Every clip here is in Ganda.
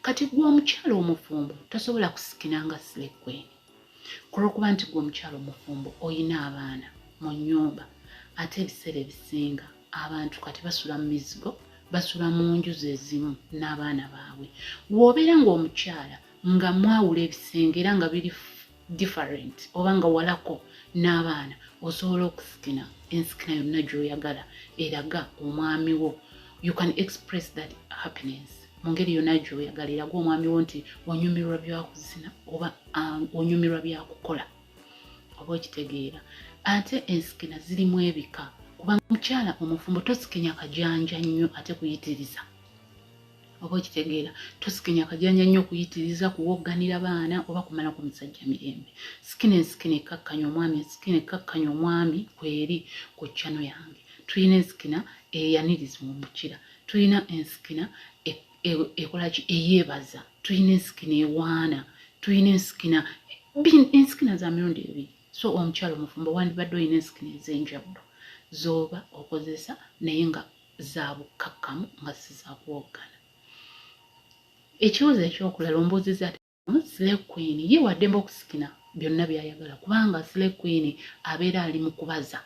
kati gwe omukyala omufumbo tosobola kusikina nga slay queen kulwokuba nti gwe omukyala omufumbo oyina abaana mu nnyumba ate ebiseera ebisinga abantu kati basula mu mizigo basula mu nju zezimu n'abaana baabwe w'obeera ng'omukyala nga mwawula ebisenge era nga biri different oba nga walako n'abaana osobola okusikina ensikina yonna gy'oyagala eraga omwami wo you can express that happiness mu ngeri yonna gy'oyagala eraga omwami wo nti onyumirwa byakuzina oba onyumirwa byakukola oba okitegeera ate ensikina zirimu ebika kubanga omukyala omufumbo tosikinya kajanja nnyo ate kuyitiriza oba okitegeera tosikinya kajanja nnyo kuyitiriza kuwogganira baana oba kumala ku musajja mirembe sikina ensikina ekkakkanya omwami ensikina ekkakkanya omwami kweri ku ccano yange tulina ensikina eyanirizibwa omukira tulina ensikina ekolaki eyeebaza tulina ensikina ewaana tulina ensikina za mirundi ebiri so omukyala omufumbo wandibadde olina ensikina ez'enjawulo z'oba okozesa naye nga za bukkakkamu nga si za kuwoggana. Ekibuuzo ekyokulala ombuuziza ati slay queen ye waddemba okusikina byonna by'ayagala kubanga slay queen abeera ali mu kubaza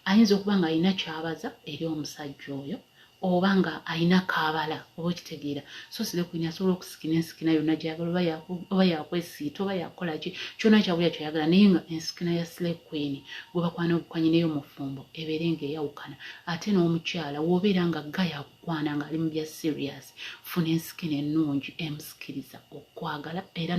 ayinza okuba nga alina kyabaza eri omusajja oyo oba nga alina kaabala oba okitegeera so slay queen asobola okusikina ensikina yonna gy'ayagala oba yakwesiita oba yakola ki kyonna kyabulya kyayagala naye nga ensikina ya slay queen gwe bakwana obukwanyi n'ey'omufumbo ebeere ng'eyawukana ate n'omukyala w'obeera nga ga yakukwana ng'ali mu bya serious funa ensikina ennungi emusikiriza okwagala era